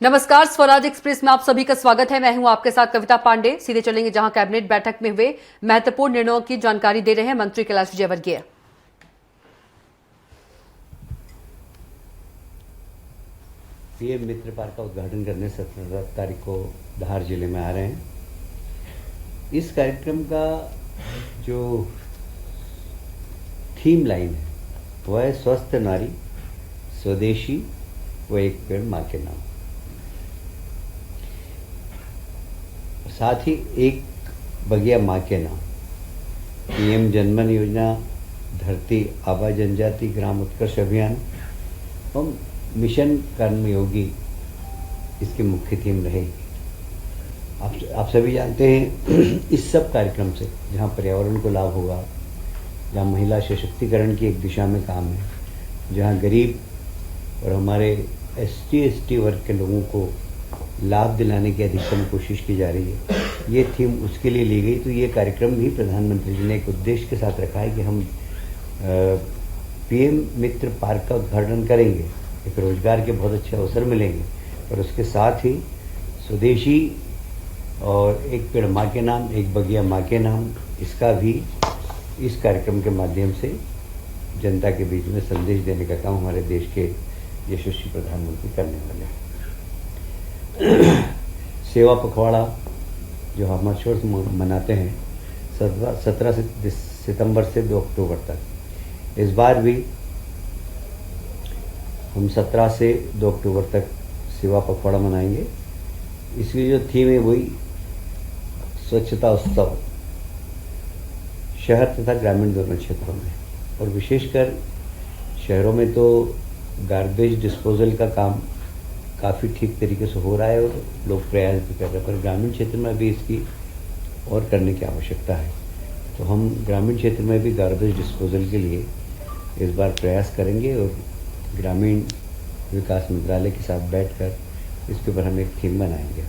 नमस्कार, स्वराज एक्सप्रेस में आप सभी का स्वागत है। मैं हूं आपके साथ कविता पांडे। सीधे चलेंगे जहां कैबिनेट बैठक में हुए महत्वपूर्ण निर्णयों की जानकारी दे रहे हैं मंत्री कैलाश विजयवर्गीय। पीएम मित्र पार्क का उद्घाटन करने 17 तारीख को धार जिले में आ रहे हैं। इस कार्यक्रम का जो थीम लाइन है वह है स्वस्थ नारी, स्वदेशी व एक पेड़ माँ के नाम। साथ ही एक बगिया माँ के नाम। पीएम जनमन योजना, धरती आबा जनजाति ग्राम उत्कर्ष अभियान और मिशन कर्मयोगी इसकी मुख्य थीम रहेगी। आप सभी जानते हैं इस सब कार्यक्रम से जहाँ पर्यावरण को लाभ होगा, जहाँ महिला सशक्तिकरण की एक दिशा में काम है, जहाँ गरीब और हमारे ST वर्ग के लोगों को लाभ दिलाने की अधिकतम कोशिश की जा रही है, ये थीम उसके लिए ली गई। तो ये कार्यक्रम भी प्रधानमंत्री जी ने एक उद्देश्य के साथ रखा है कि हम पीएम मित्र पार्क का उद्घाटन करेंगे, एक रोजगार के बहुत अच्छे अवसर मिलेंगे और उसके साथ ही स्वदेशी और एक पेड़ माँ के नाम, एक बगिया माँ के नाम, इसका भी इस कार्यक्रम के माध्यम से जनता के बीच में संदेश देने का काम हमारे देश के यशस्वी प्रधानमंत्री करने वाले हैं। सेवा पखवाड़ा जो हम हर्षोल्लास से मनाते हैं 17 सितंबर से 2 अक्टूबर तक, इस बार भी हम 17 से 2 अक्टूबर तक सेवा पखवाड़ा मनाएंगे। इसकी जो थीम है वही स्वच्छता उत्सव, शहर तथा ग्रामीण दोनों क्षेत्रों में, और विशेषकर शहरों में तो गार्बेज डिस्पोजल का काम काफ़ी ठीक तरीके से हो रहा है और लोग प्रयास भी कर रहे हैं, पर ग्रामीण क्षेत्र में अभी इसकी और करने की आवश्यकता है। तो हम ग्रामीण क्षेत्र में भी गार्बेज डिस्पोजल के लिए इस बार प्रयास करेंगे और ग्रामीण विकास मंत्रालय के साथ बैठकर इसके ऊपर हम एक थीम बनाएंगे।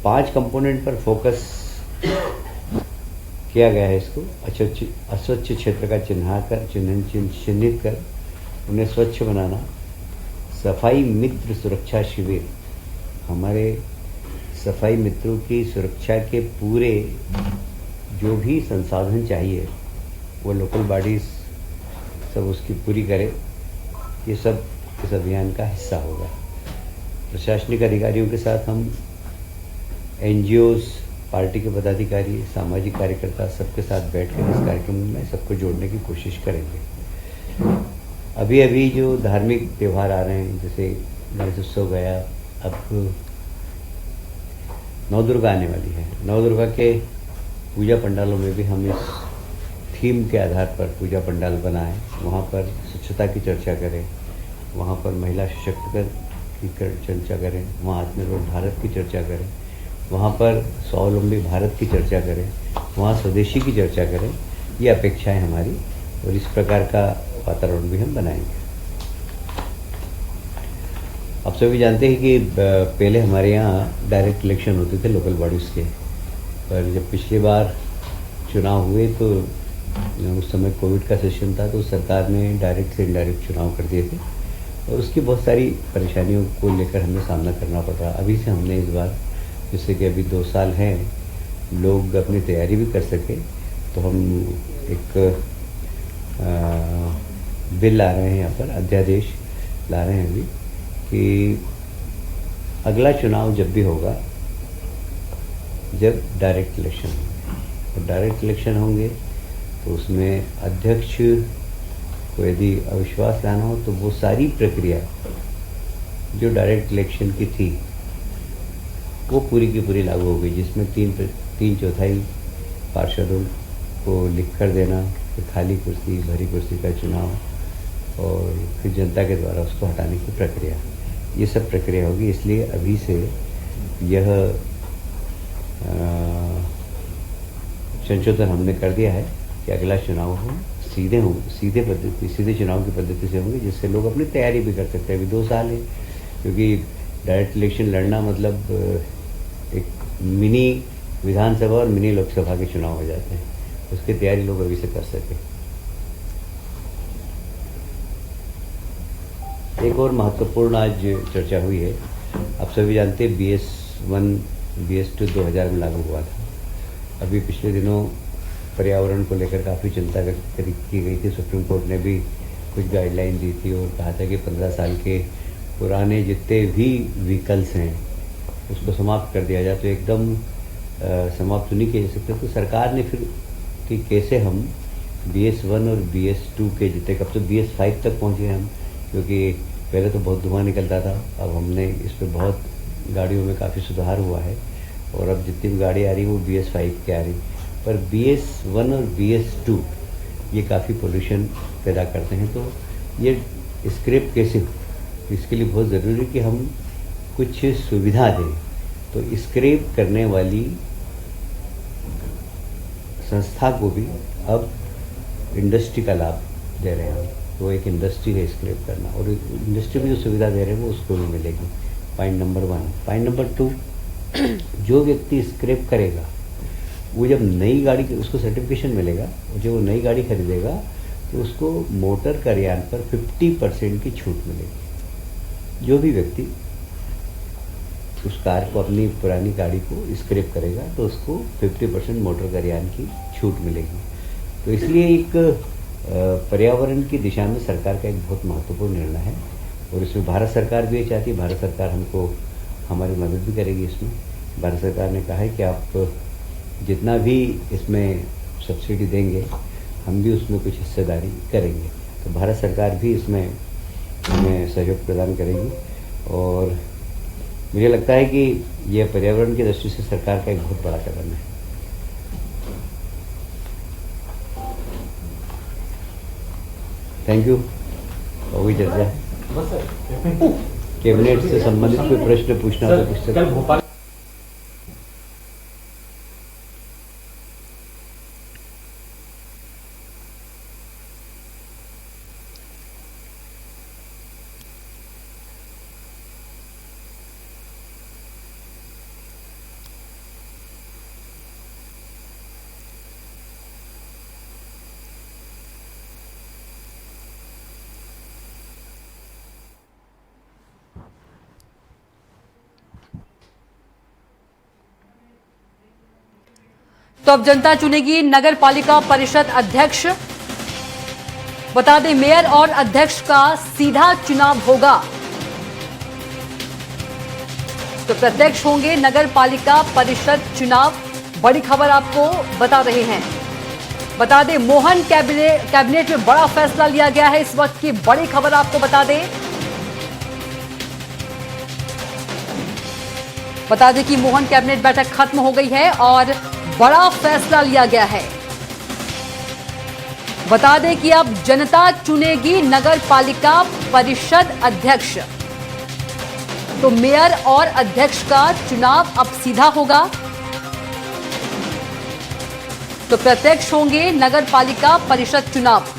5 कंपोनेंट पर फोकस किया गया है इसको। अस्वच्छ क्षेत्र का चिन्हित कर उन्हें स्वच्छ बनाना, सफाई मित्र सुरक्षा शिविर, हमारे सफाई मित्रों की सुरक्षा के पूरे जो भी संसाधन चाहिए वो लोकल बॉडीज सब उसकी पूरी करे, ये सब इस अभियान का हिस्सा होगा। प्रशासनिक अधिकारियों के साथ हम NGOs, पार्टी के पदाधिकारी, सामाजिक कार्यकर्ता सबके साथ बैठकर इस कार्यक्रम में सबको जोड़ने की कोशिश करेंगे। अभी जो धार्मिक त्यौहार आ रहे हैं, जैसे गणेश उत्सव गया, अब नवदुर्गा आने वाली है। नवदुर्गा के पूजा पंडालों में भी हम इस थीम के आधार पर पूजा पंडाल बनाएं, वहाँ पर स्वच्छता की चर्चा करें, वहाँ पर महिला सशक्तिकरण की चर्चा करें, वहाँ आत्मनिर्भर भारत की चर्चा करें, वहाँ पर स्वावलंबी भारत की चर्चा करें, वहाँ स्वदेशी की चर्चा करें। ये अपेक्षाएं हमारी, और इस प्रकार का वातावरण भी हम बनाएंगे। आप सभी जानते हैं कि पहले हमारे यहाँ डायरेक्ट इलेक्शन होते थे लोकल बॉडीज़ के, पर जब पिछली बार चुनाव हुए तो उस समय कोविड का सेशन था, तो सरकार ने डायरेक्ट से इनडायरेक्ट चुनाव कर दिए थे और उसकी बहुत सारी परेशानियों को लेकर हमें सामना करना पड़ रहा। अभी से हमने इस बार, जैसे कि अभी 2 साल हैं, लोग अपनी तैयारी भी कर सके, तो हम एक बिल ला रहे हैं, यहाँ पर अध्यादेश ला रहे हैं अभी, कि अगला चुनाव जब भी होगा, जब डायरेक्ट इलेक्शन होंगे, तो डायरेक्ट इलेक्शन होंगे तो उसमें अध्यक्ष को यदि अविश्वास लाना हो तो वो सारी प्रक्रिया जो डायरेक्ट इलेक्शन की थी वो पूरी की पूरी लागू हो गई, जिसमें 3/4 पार्षदों को लिख कर देना, फिर खाली कुर्सी, भरी कुर्सी का चुनाव और फिर जनता के द्वारा उसको हटाने की प्रक्रिया, ये सब प्रक्रिया होगी। इसलिए अभी से यह संशोधन हमने कर दिया है कि अगला चुनाव हो सीधे चुनाव की पद्धति से होंगे, जिससे लोग अपनी तैयारी भी कर सकते हैं। अभी 2 साल है, क्योंकि डायरेक्ट इलेक्शन लड़ना मतलब एक मिनी विधानसभा और मिनी लोकसभा के चुनाव हो जाते हैं, उसकी तैयारी लोग अभी से कर सकें। एक और महत्वपूर्ण आज चर्चा हुई है। आप सभी जानते हैं BS1 BS2 2000 में लागू हुआ था। अभी पिछले दिनों पर्यावरण को लेकर काफ़ी चिंता व्यक्त की गई थी। सुप्रीम कोर्ट ने भी कुछ गाइडलाइन दी थी और कहा था कि 15 साल के पुराने जितने भी व्हीकल्स हैं उसको समाप्त कर दिया जाए। तो एकदम समाप्त नहीं किया जा सकता। तो सरकार ने फिर कि कैसे हम BS1 और BS2 के जितने, कब तो BS5 तक पहुँचे हम, क्योंकि पहले तो बहुत धुआं निकलता था। अब हमने इस पर बहुत गाड़ियों में काफ़ी सुधार हुआ है और अब जितनी भी गाड़ी आ रही है वो BS5 की आ रही। पर BS1 और BS2 ये काफ़ी पोल्यूशन पैदा करते हैं। तो ये स्क्रैप कैसे हो, इसके लिए बहुत ज़रूरी है कि हम कुछ सुविधा दें। तो स्क्रैप करने वाली संस्था को भी अब इंडस्ट्री का लाभ दे रहे हैं। तो एक इंडस्ट्री है स्क्रैप करना, और इंडस्ट्री में जो सुविधा दे रहे हैं वो उसको भी मिलेगी। Point number 1। पॉइंट नंबर 2, जो व्यक्ति स्क्रैप करेगा वो जब नई गाड़ी, उसको सर्टिफिकेशन मिलेगा, और जब वो नई गाड़ी खरीदेगा तो उसको मोटर करयान पर 50% की छूट मिलेगी। जो भी व्यक्ति उस कार को, अपनी पुरानी गाड़ी को स्क्रैप करेगा तो उसको 50% मोटर करयान की छूट मिलेगी। तो इसलिए एक पर्यावरण की दिशा में सरकार का एक बहुत महत्वपूर्ण निर्णय है, और इसमें भारत सरकार भी ये चाहती है। भारत सरकार हमको हमारी मदद भी करेगी इसमें। भारत सरकार ने कहा है कि आप जितना भी इसमें सब्सिडी देंगे हम भी उसमें कुछ हिस्सेदारी करेंगे। तो भारत सरकार भी इसमें हमें सहयोग प्रदान करेगी, और मुझे लगता है कि यह पर्यावरण की दृष्टि से सरकार का एक बहुत बड़ा कदम है। Thank you. होगी चर्चा। कैबिनेट से संबंधित कोई प्रश्न पूछना तो पूछ सकते। तो अब जनता चुनेगी नगर पालिका परिषद अध्यक्ष। बता दें, मेयर और अध्यक्ष का सीधा चुनाव होगा। तो प्रत्यक्ष होंगे नगर पालिका परिषद चुनाव। बड़ी खबर आपको बता रहे हैं। बता दें, मोहन कैबिनेट में बड़ा फैसला लिया गया है। इस वक्त की बड़ी खबर आपको बता दें। बता दें कि मोहन कैबिनेट बैठक खत्म हो गई है और बड़ा फैसला लिया गया है। बता दें कि अब जनता चुनेगी नगर पालिका परिषद अध्यक्ष। तो मेयर और अध्यक्ष का चुनाव अब सीधा होगा। तो प्रत्यक्ष होंगे नगर पालिका परिषद चुनाव।